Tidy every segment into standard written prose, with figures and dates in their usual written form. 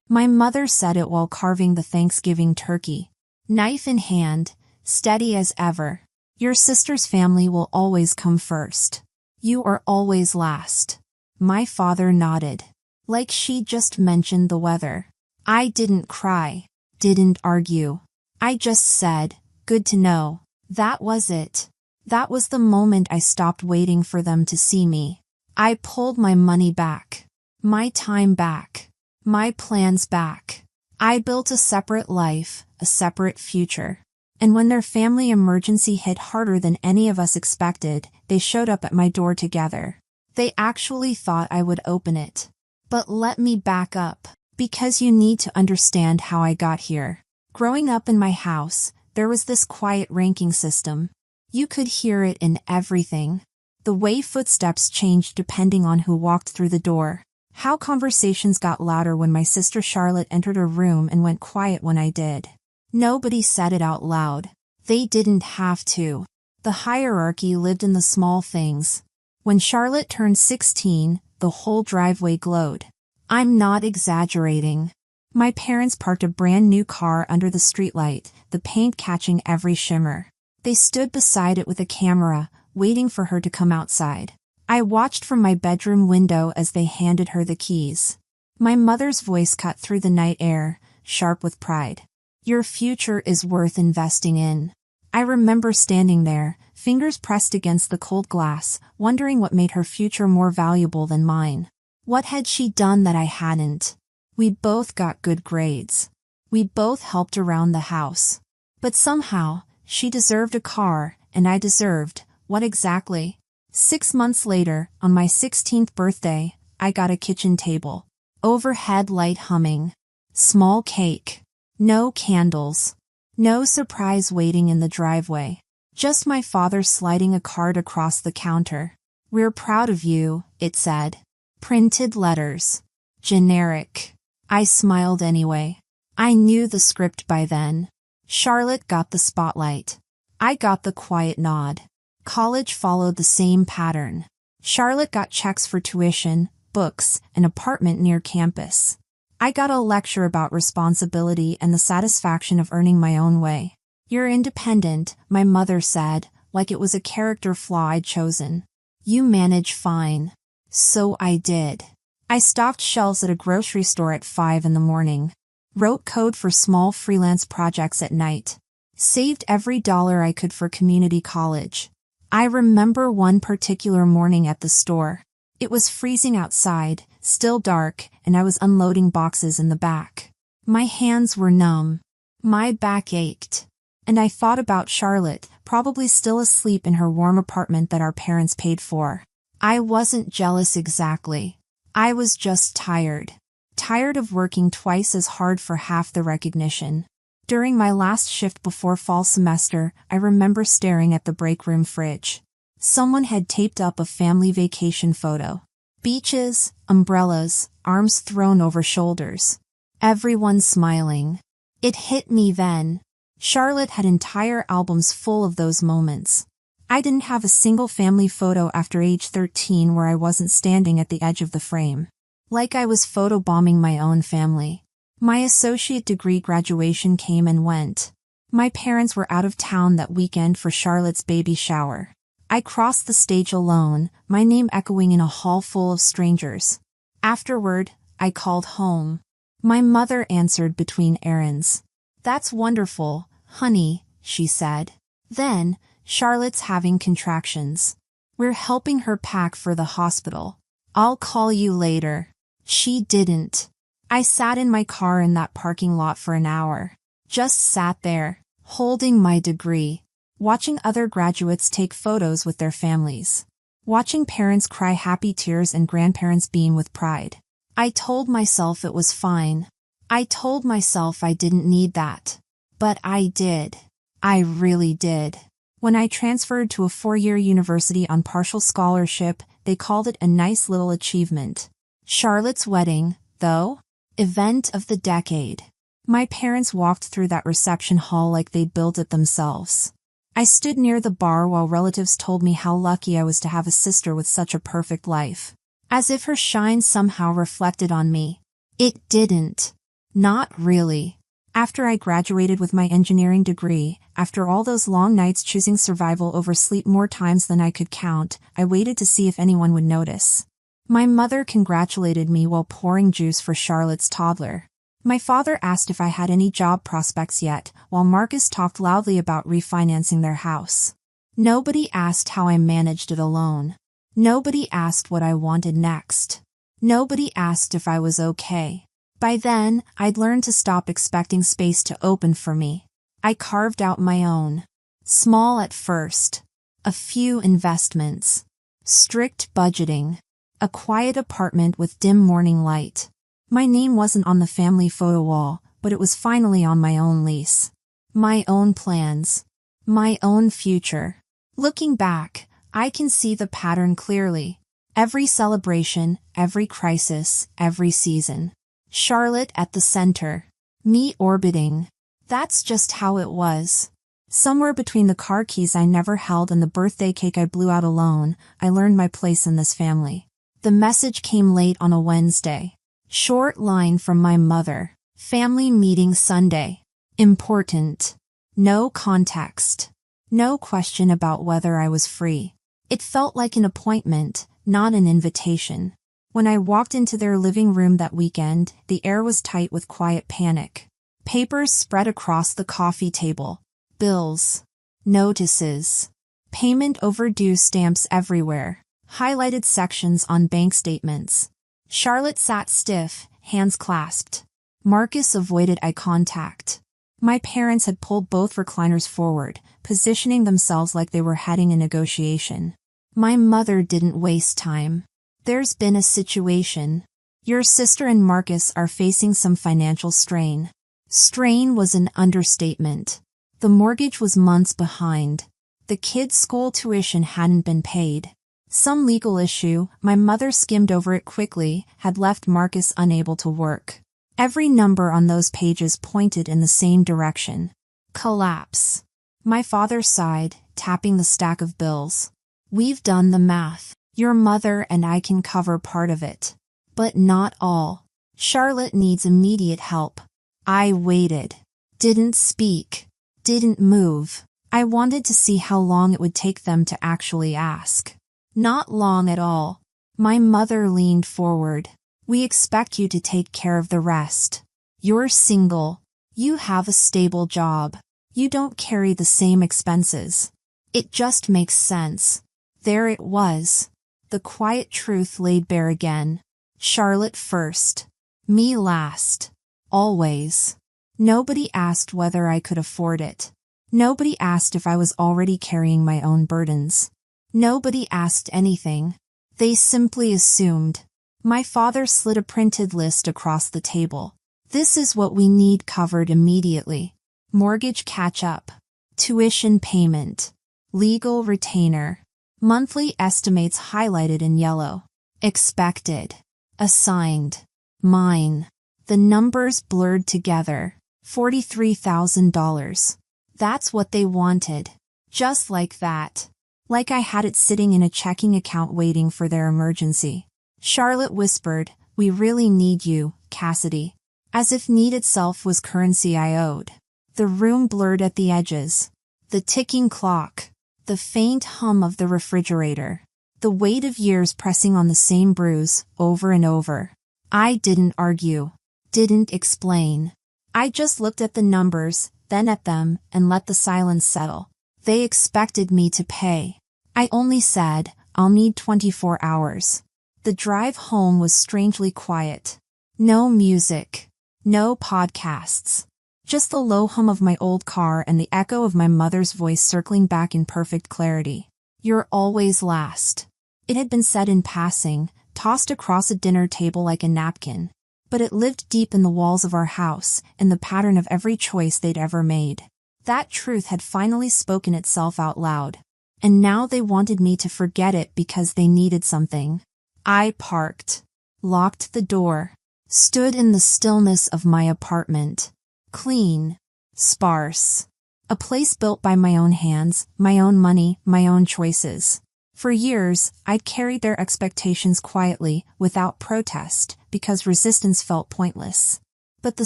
My mother said it while carving the Thanksgiving turkey. Knife in hand, steady as ever. Your sister's family will always come first. You are always last. My father nodded. Like she just mentioned the weather. I didn't cry. Didn't argue. I just said, good to know. That was it. That was the moment I stopped waiting for them to see me. I pulled my money back. My time back. My plans back. I built a separate life, a separate future. And when their family emergency hit harder than any of us expected, they showed up at my door together. They actually thought I would open it. But let me back up, because you need to understand how I got here. Growing up in my house, there was this quiet ranking system. You could hear it in everything. The way footsteps changed depending on who walked through the door. How conversations got louder when my sister Charlotte entered a room and went quiet when I did. Nobody said it out loud. They didn't have to. The hierarchy lived in the small things. When Charlotte turned 16, the whole driveway glowed. I'm not exaggerating. My parents parked a brand new car under the streetlight, the paint catching every shimmer. They stood beside it with a camera, waiting for her to come outside. I watched from my bedroom window as they handed her the keys. My mother's voice cut through the night air, sharp with pride. Your future is worth investing in. I remember standing there, fingers pressed against the cold glass, wondering what made her future more valuable than mine. What had she done that I hadn't? We both got good grades. We both helped around the house. But somehow, she deserved a car, and I deserved, what exactly? 6 months later, on my 16th birthday, I got a kitchen table. Overhead light humming. Small cake. No candles. No surprise waiting in the driveway. Just my father sliding a card across the counter. We're proud of you, it said. Printed letters. Generic. I smiled anyway. I knew the script by then. Charlotte got the spotlight. I got the quiet nod. College followed the same pattern. Charlotte got checks for tuition, books, an apartment near campus. I got a lecture about responsibility and the satisfaction of earning my own way. You're independent, my mother said, like it was a character flaw I'd chosen. You manage fine. So I did. I stocked shelves at a grocery store at 5 in the morning. Wrote code for small freelance projects at night. Saved every dollar I could for community college. I remember one particular morning at the store. It was freezing outside, still dark, and I was unloading boxes in the back. My hands were numb. My back ached. And I thought about Charlotte, probably still asleep in her warm apartment that our parents paid for. I wasn't jealous exactly. I was just tired. Tired of working twice as hard for half the recognition. During my last shift before fall semester, I remember staring at the break room fridge. Someone had taped up a family vacation photo. Beaches, umbrellas, arms thrown over shoulders. Everyone smiling. It hit me then. Charlotte had entire albums full of those moments. I didn't have a single family photo after age 13 where I wasn't standing at the edge of the frame. Like I was photobombing my own family. My associate degree graduation came and went. My parents were out of town that weekend for Charlotte's baby shower. I crossed the stage alone, my name echoing in a hall full of strangers. Afterward, I called home. My mother answered between errands. That's wonderful, honey, she said. Then, Charlotte's having contractions. We're helping her pack for the hospital. I'll call you later. She didn't. I sat in my car in that parking lot for an hour. Just sat there, holding my degree. Watching other graduates take photos with their families. Watching parents cry happy tears and grandparents beam with pride. I told myself it was fine. I told myself I didn't need that. But I did. I really did. When I transferred to a 4-year university on partial scholarship, they called it a nice little achievement. Charlotte's wedding, though? Event of the decade. My parents walked through that reception hall like they'd built it themselves. I stood near the bar while relatives told me how lucky I was to have a sister with such a perfect life. As if her shine somehow reflected on me. It didn't. Not really. After I graduated with my engineering degree, after all those long nights choosing survival over sleep more times than I could count, I waited to see if anyone would notice. My mother congratulated me while pouring juice for Charlotte's toddler. My father asked if I had any job prospects yet, while Marcus talked loudly about refinancing their house. Nobody asked how I managed it alone. Nobody asked what I wanted next. Nobody asked if I was okay. By then, I'd learned to stop expecting space to open for me. I carved out my own. Small at first. A few investments. Strict budgeting. A quiet apartment with dim morning light. My name wasn't on the family photo wall, but it was finally on my own lease. My own plans. My own future. Looking back, I can see the pattern clearly. Every celebration, every crisis, every season. Charlotte at the center. Me orbiting. That's just how it was. Somewhere between the car keys I never held and the birthday cake I blew out alone, I learned my place in this family. The message came late on a Wednesday. Short line from my mother. Family meeting Sunday. Important. No context. No question about whether I was free. It felt like an appointment, not an invitation. When I walked into their living room that weekend, the air was tight with quiet panic. Papers spread across the coffee table. Bills. Notices. Payment overdue stamps everywhere. Highlighted sections on bank statements. Charlotte sat stiff, hands clasped. Marcus avoided eye contact. My parents had pulled both recliners forward, positioning themselves like they were heading a negotiation. My mother didn't waste time. There's been a situation. Your sister and Marcus are facing some financial strain. Strain was an understatement. The mortgage was months behind. The kids' school tuition hadn't been paid. Some legal issue, my mother skimmed over it quickly, had left Marcus unable to work. Every number on those pages pointed in the same direction. Collapse. My father sighed, tapping the stack of bills. We've done the math. Your mother and I can cover part of it. But not all. Charlotte needs immediate help. I waited. Didn't speak. Didn't move. I wanted to see how long it would take them to actually ask. Not long at all. My mother leaned forward. We expect you to take care of the rest. You're single. You have a stable job. You don't carry the same expenses. It just makes sense. There it was. The quiet truth laid bare again. Charlotte first. Me last. Always. Nobody asked whether I could afford it. Nobody asked if I was already carrying my own burdens. Nobody asked anything. They simply assumed. My father slid a printed list across the table. This is what we need covered immediately. Mortgage catch-up. Tuition payment. Legal retainer. Monthly estimates highlighted in yellow. Expected. Assigned. Mine. The numbers blurred together. $43,000. That's what they wanted. Just like that. Like I had it sitting in a checking account waiting for their emergency. Charlotte whispered, "We really need you, Cassidy." As if need itself was currency I owed. The room blurred at the edges. The ticking clock. The faint hum of the refrigerator. The weight of years pressing on the same bruise, over and over. I didn't argue. Didn't explain. I just looked at the numbers, then at them, and let the silence settle. They expected me to pay. I only said, "I'll need 24 hours." The drive home was strangely quiet. No music. No podcasts. Just the low hum of my old car and the echo of my mother's voice circling back in perfect clarity. You're always last. It had been said in passing, tossed across a dinner table like a napkin. But it lived deep in the walls of our house, in the pattern of every choice they'd ever made. That truth had finally spoken itself out loud. And now they wanted me to forget it because they needed something. I parked. Locked the door. Stood in the stillness of my apartment. Clean. Sparse. A place built by my own hands, my own money, my own choices. For years, I'd carried their expectations quietly, without protest, because resistance felt pointless. But the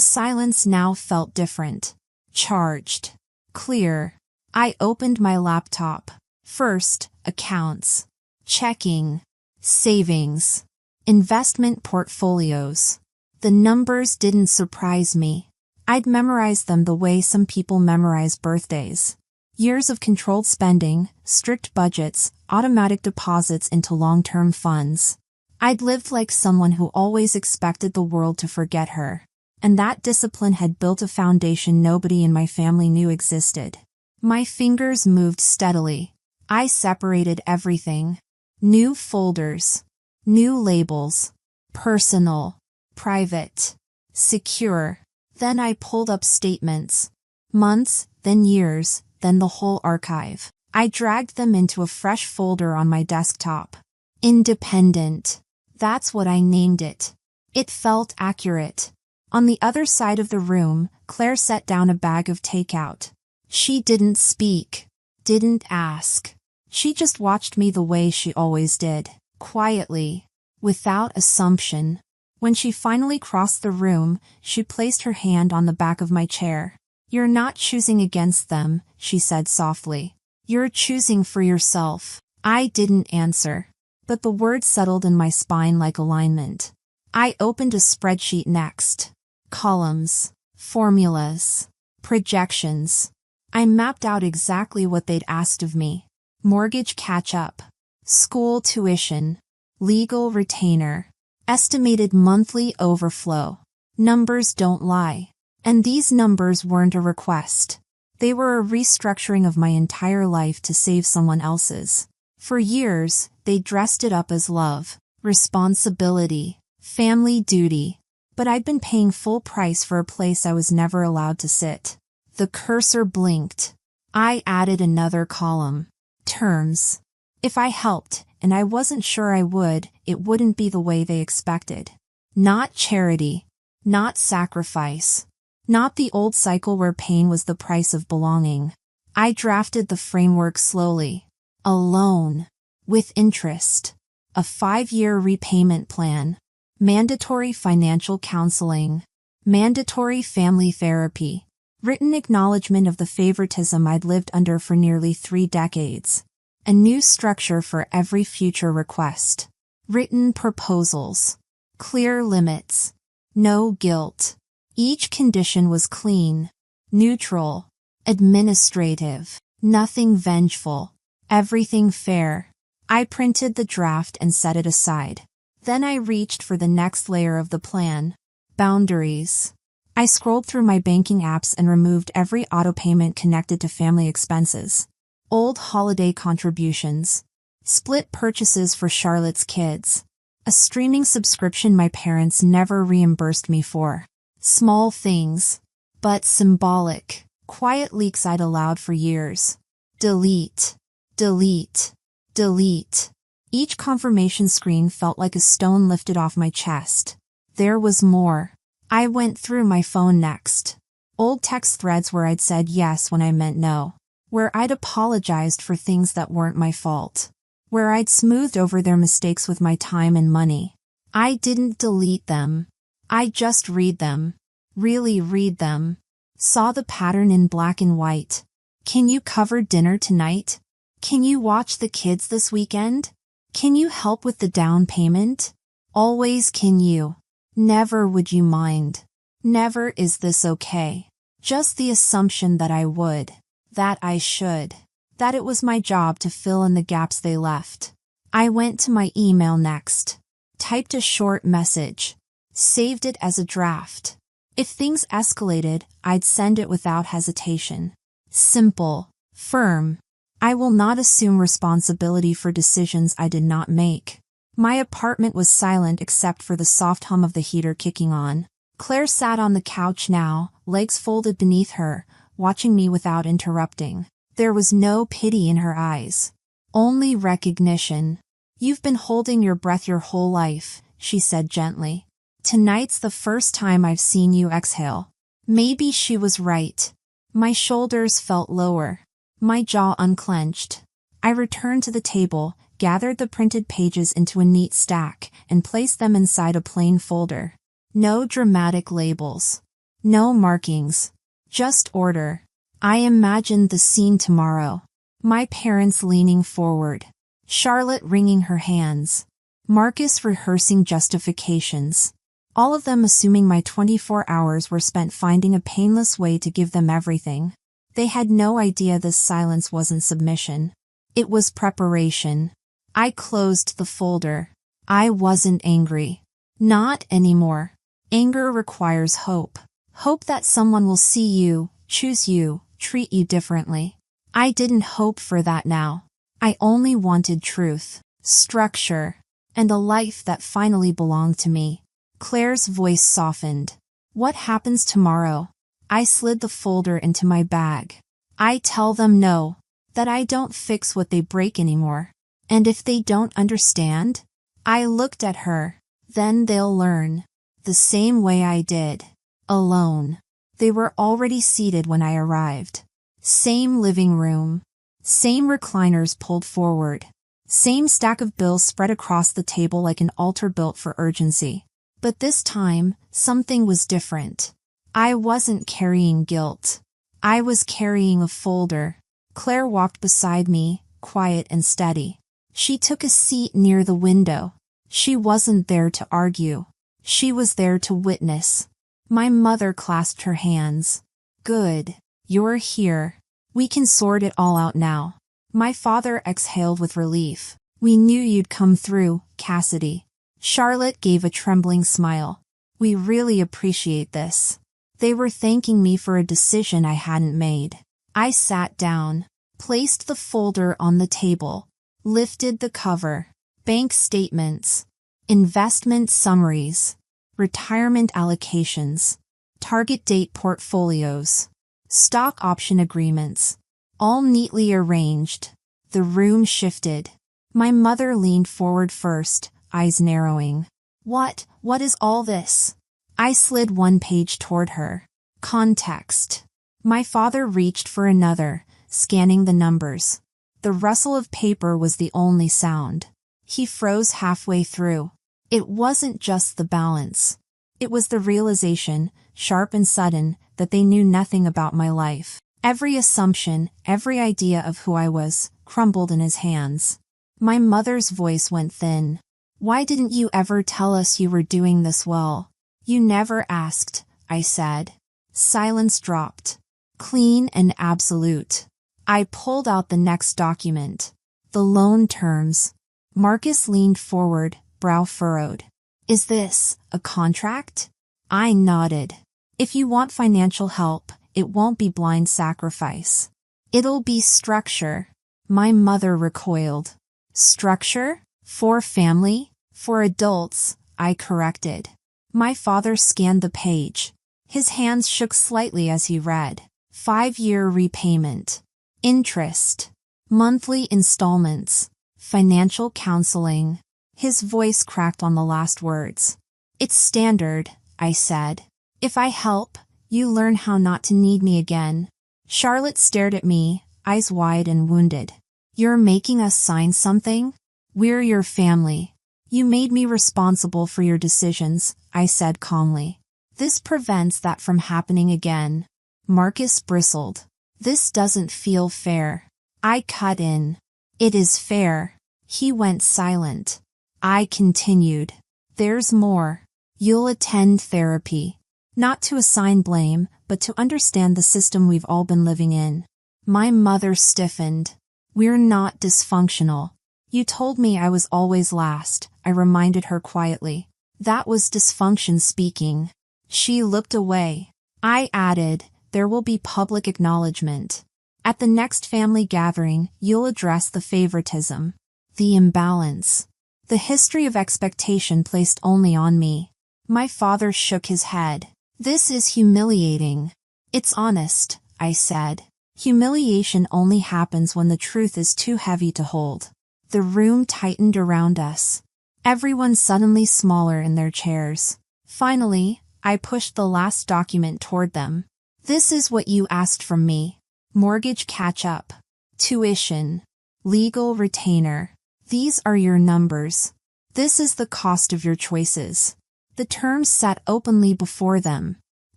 silence now felt different. Charged. Clear. I opened my laptop. First, accounts. Checking. Savings. Investment portfolios. The numbers didn't surprise me. I'd memorized them the way some people memorize birthdays. Years of controlled spending, strict budgets, automatic deposits into long-term funds. I'd lived like someone who always expected the world to forget her. And that discipline had built a foundation nobody in my family knew existed. My fingers moved steadily. I separated everything. New folders. New labels. Personal. Private. Secure. Then I pulled up statements. Months, then years, then the whole archive. I dragged them into a fresh folder on my desktop. Independent. That's what I named it. It felt accurate. On the other side of the room, Claire set down a bag of takeout. She didn't speak. Didn't ask. She just watched me the way she always did. Quietly. Without assumption. When she finally crossed the room, she placed her hand on the back of my chair. You're not choosing against them, she said softly. You're choosing for yourself. I didn't answer. But the words settled in my spine like alignment. I opened a spreadsheet next. Columns. Formulas. Projections. I mapped out exactly what they'd asked of me. Mortgage catch-up. School tuition. Legal retainer. Estimated monthly overflow. Numbers don't lie. And these numbers weren't a request. They were a restructuring of my entire life to save someone else's. For years, they dressed it up as love, responsibility, family duty. But I'd been paying full price for a place I was never allowed to sit. The cursor blinked. I added another column. Terms. If I helped, and I wasn't sure I would, it wouldn't be the way they expected. Not charity. Not sacrifice. Not the old cycle where pain was the price of belonging. I drafted the framework slowly. A loan. With interest. A 5-year repayment plan. Mandatory financial counseling. Mandatory family therapy. Written acknowledgement of the favoritism I'd lived under for nearly 3 decades. A new structure for every future request. Written proposals. Clear limits. No guilt. Each condition was clean. Neutral. Administrative. Nothing vengeful. Everything fair. I printed the draft and set it aside. Then I reached for the next layer of the plan. Boundaries. I scrolled through my banking apps and removed every auto payment connected to family expenses. Old holiday contributions. Split purchases for Charlotte's kids. A streaming subscription my parents never reimbursed me for. Small things. But symbolic. Quiet leaks I'd allowed for years. Delete. Delete. Delete. Each confirmation screen felt like a stone lifted off my chest. There was more. I went through my phone next. Old text threads where I'd said yes when I meant no. Where I'd apologized for things that weren't my fault. Where I'd smoothed over their mistakes with my time and money. I didn't delete them. I just read them. Really read them. Saw the pattern in black and white. Can you cover dinner tonight? Can you watch the kids this weekend? Can you help with the down payment? Always can you. Never would you mind. Never is this okay. Just the assumption that I would. That I should. That it was my job to fill in the gaps they left. I went to my email next. Typed a short message. Saved it as a draft. If things escalated, I'd send it without hesitation. Simple. Firm. I will not assume responsibility for decisions I did not make. My apartment was silent except for the soft hum of the heater kicking on. Claire sat on the couch now, legs folded beneath her, watching me without interrupting. There was no pity in her eyes. Only recognition. You've been holding your breath your whole life, she said gently. Tonight's the first time I've seen you exhale. Maybe she was right. My shoulders felt lower. My jaw unclenched. I returned to the table, gathered the printed pages into a neat stack, and placed them inside a plain folder. No dramatic labels. No markings. Just order. I imagined the scene tomorrow. My parents leaning forward. Charlotte wringing her hands. Marcus rehearsing justifications. All of them assuming my 24 hours were spent finding a painless way to give them everything. They had no idea this silence wasn't submission. It was preparation. I closed the folder. I wasn't angry. Not anymore. Anger requires hope. Hope that someone will see you, choose you, treat you differently. I didn't hope for that now. I only wanted truth, structure, and a life that finally belonged to me. Claire's voice softened. What happens tomorrow? I slid the folder into my bag. I tell them no, that I don't fix what they break anymore. And if they don't understand? I looked at her. Then they'll learn. The same way I did. Alone. They were already seated when I arrived. Same living room. Same recliners pulled forward. Same stack of bills spread across the table like an altar built for urgency. But this time, something was different. I wasn't carrying guilt. I was carrying a folder. Claire walked beside me, quiet and steady. She took a seat near the window. She wasn't there to argue. She was there to witness. My mother clasped her hands. Good. You're here. We can sort it all out now. My father exhaled with relief. We knew you'd come through, Cassidy. Charlotte gave a trembling smile. We really appreciate this. They were thanking me for a decision I hadn't made. I sat down, placed the folder on the table, lifted the cover. Bank statements, investment summaries, retirement allocations, target date portfolios, stock option agreements, all neatly arranged. The room shifted. My mother leaned forward first, eyes narrowing. What is all this? I slid one page toward her. Context. My father reached for another, scanning the numbers. The rustle of paper was the only sound. He froze halfway through. It wasn't just the balance. It was the realization, sharp and sudden, that they knew nothing about my life. Every assumption, every idea of who I was, crumbled in his hands. My mother's voice went thin. Why didn't you ever tell us you were doing this well? You never asked, I said. Silence dropped. Clean and absolute. I pulled out the next document. The loan terms. Marcus leaned forward, brow furrowed. Is this a contract? I nodded. If you want financial help, it won't be blind sacrifice. It'll be structure. My mother recoiled. Structure? For family? For adults, I corrected. My father scanned the page. His hands shook slightly as he read. 5-year repayment. Interest. Monthly installments. Financial counseling. His voice cracked on the last words. It's standard, I said. If I help, you learn how not to need me again. Charlotte stared at me, eyes wide and wounded. You're making us sign something? We're your family. You made me responsible for your decisions, I said calmly. This prevents that from happening again. Marcus bristled. This doesn't feel fair. I cut in. It is fair. He went silent. I continued. There's more. You'll attend therapy. Not to assign blame, but to understand the system we've all been living in. My mother stiffened. We're not dysfunctional. You told me I was always last, I reminded her quietly. That was dysfunction speaking. She looked away. I added, there will be public acknowledgement. At the next family gathering, you'll address the favoritism, the imbalance, the history of expectation placed only on me. My father shook his head. This is humiliating. It's honest, I said. Humiliation only happens when the truth is too heavy to hold. The room tightened around us. Everyone suddenly smaller in their chairs. Finally, I pushed the last document toward them. This is what you asked from me. Mortgage catch-up. Tuition. Legal retainer. These are your numbers. This is the cost of your choices. The terms sat openly before them.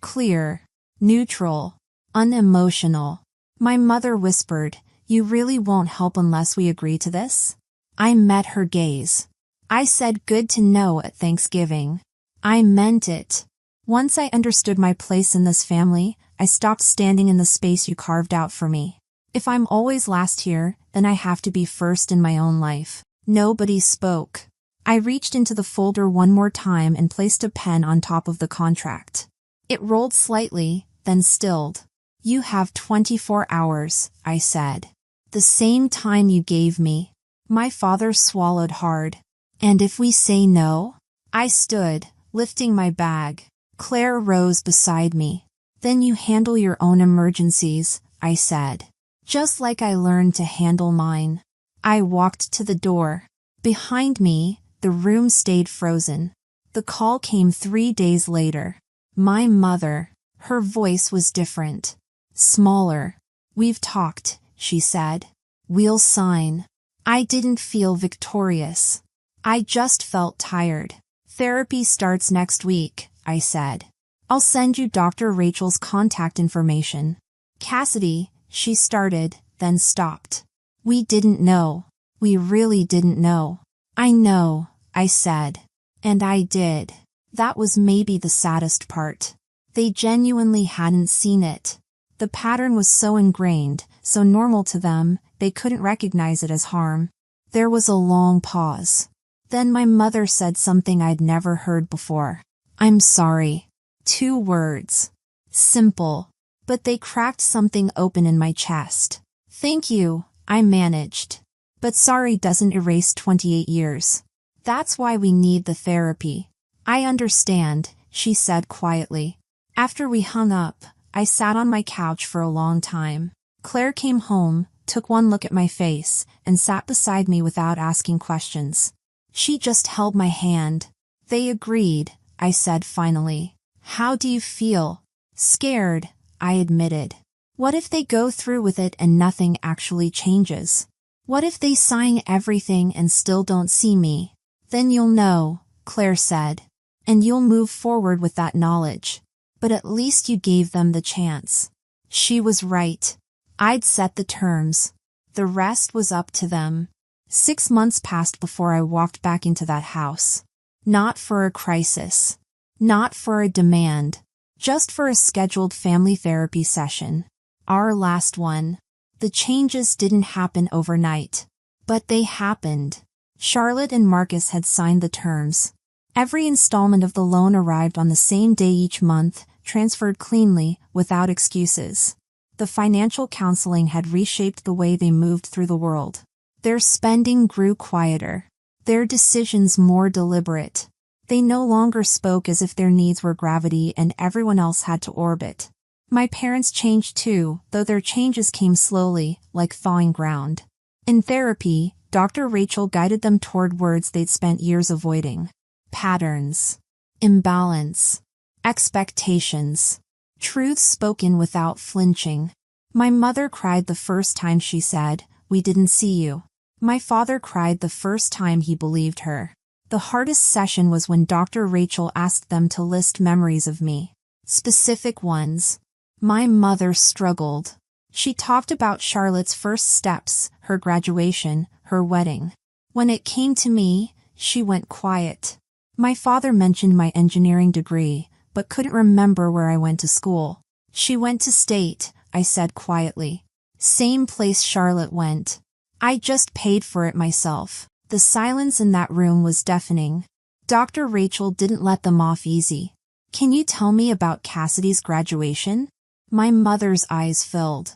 Clear, neutral, unemotional. My mother whispered, "You really won't help unless we agree to this?" I met her gaze. I said, "Good to know at Thanksgiving." I meant it. Once I understood my place in this family, I stopped standing in the space you carved out for me. If I'm always last here, then I have to be first in my own life. Nobody spoke. I reached into the folder one more time and placed a pen on top of the contract. It rolled slightly, then stilled. "You have 24 hours, I said. "The same time you gave me." My father swallowed hard. "And if we say no?" I stood, lifting my bag. Claire rose beside me. "Then you handle your own emergencies," I said. "Just like I learned to handle mine." I walked to the door. Behind me, the room stayed frozen. The call came 3 days later. My mother. Her voice was different. Smaller. "We've talked," she said. "We'll sign." I didn't feel victorious. I just felt tired. "Therapy starts next week," I said. "I'll send you Dr. Rachel's contact information." "Cassidy," she started, then stopped. "We didn't know. We really didn't know." "I know," I said. And I did. That was maybe the saddest part. They genuinely hadn't seen it. The pattern was so ingrained, so normal to them, they couldn't recognize it as harm. There was a long pause. Then my mother said something I'd never heard before. "I'm sorry." 2 words. Simple. But they cracked something open in my chest. "Thank you," I managed. "But sorry doesn't erase 28 years. That's why we need the therapy." "I understand," she said quietly. After we hung up, I sat on my couch for a long time. Claire came home, took one look at my face, and sat beside me without asking questions. She just held my hand. "They agreed," I said finally. "How do you feel?" "Scared," I admitted. What if they go through with it and nothing actually changes? What if they sign everything and still don't see me? "Then you'll know," Claire said. "And you'll move forward with that knowledge. But at least you gave them the chance." She was right. I'd set the terms. The rest was up to them. 6 months passed before I walked back into that house. Not for a crisis. Not for a demand. Just for a scheduled family therapy session. Our last one. The changes didn't happen overnight. But they happened. Charlotte and Marcus had signed the terms. Every installment of the loan arrived on the same day each month, transferred cleanly, without excuses. The financial counseling had reshaped the way they moved through the world. Their spending grew quieter. Their decisions more deliberate. They no longer spoke as if their needs were gravity and everyone else had to orbit. My parents changed too, though their changes came slowly, like thawing ground. In therapy, Dr. Rachel guided them toward words they'd spent years avoiding. Patterns. Imbalance. Expectations. Truths spoken without flinching. My mother cried the first time she said, "We didn't see you." My father cried the first time he believed her. The hardest session was when Dr. Rachel asked them to list memories of me. Specific ones. My mother struggled. She talked about Charlotte's first steps, her graduation, her wedding. When it came to me, she went quiet. My father mentioned my engineering degree, but couldn't remember where I went to school. "She went to state," I said quietly. "Same place Charlotte went. I just paid for it myself." The silence in that room was deafening. Dr. Rachel didn't let them off easy. "Can you tell me about Cassidy's graduation?" My mother's eyes filled.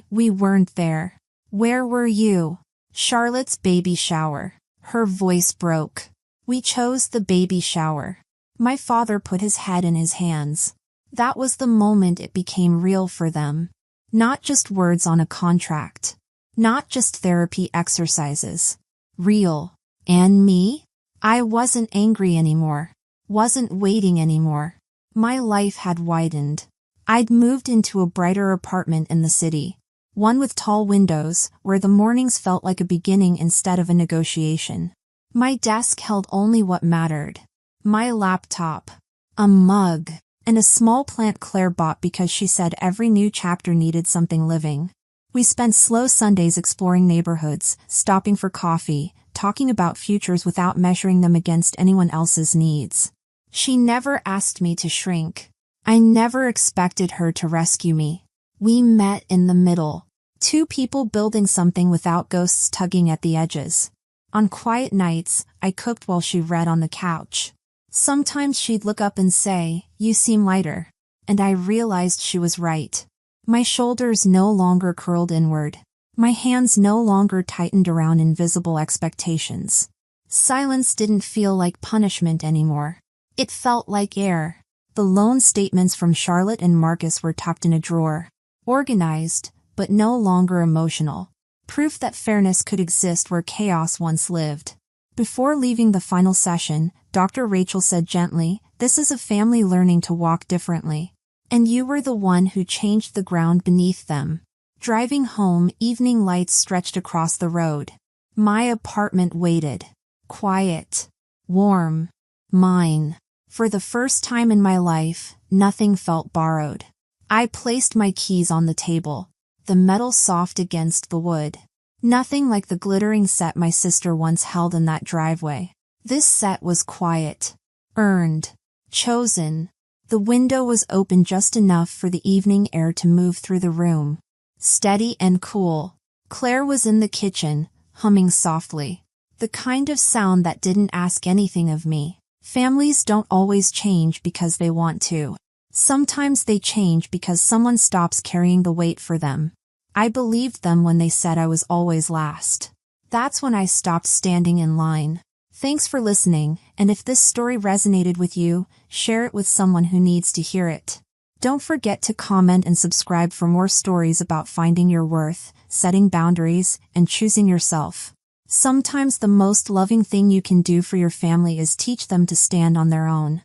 We weren't there." "Where were you?" "Charlotte's baby shower." Her voice broke. "We chose the baby shower." My father put his head in his hands. That was the moment it became real for them. Not just words on a contract. Not just therapy exercises. Real. And me? I wasn't angry anymore. Wasn't waiting anymore. My life had widened. I'd moved into a brighter apartment in the city. One with tall windows, where the mornings felt like a beginning instead of a negotiation. My desk held only what mattered. My laptop. A mug. and a small plant Claire bought because she said every new chapter needed something living. We spent slow Sundays exploring neighborhoods, stopping for coffee, talking about futures without measuring them against anyone else's needs. She never asked me to shrink. I never expected her to rescue me. We met in the middle. Two people building something without ghosts tugging at the edges. On quiet nights, I cooked while she read on the couch. Sometimes she'd look up and say, "You seem lighter." And I realized she was right. My shoulders no longer curled inward. My hands no longer tightened around invisible expectations. Silence didn't feel like punishment anymore. It felt like air. The loan statements from Charlotte and Marcus were tucked in a drawer. Organized, but no longer emotional. Proof that fairness could exist where chaos once lived. Before leaving the final session, Dr. Rachel said gently, "This is a family learning to walk differently. And you were the one who changed the ground beneath them." Driving home, evening lights stretched across the road. My apartment waited. Quiet. Warm. Mine. For the first time in my life, nothing felt borrowed. I placed my keys on the table, the metal soft against the wood. Nothing like the glittering set my sister once held in that driveway. This set was quiet. Earned. Chosen. The window was open just enough for the evening air to move through the room. Steady and cool. Claire was in the kitchen, humming softly. The kind of sound that didn't ask anything of me. Families don't always change because they want to. Sometimes they change because someone stops carrying the weight for them. I believed them when they said I was always last. That's when I stopped standing in line. Thanks for listening, and if this story resonated with you, share it with someone who needs to hear it. Don't forget to comment and subscribe for more stories about finding your worth, setting boundaries, and choosing yourself. Sometimes the most loving thing you can do for your family is teach them to stand on their own.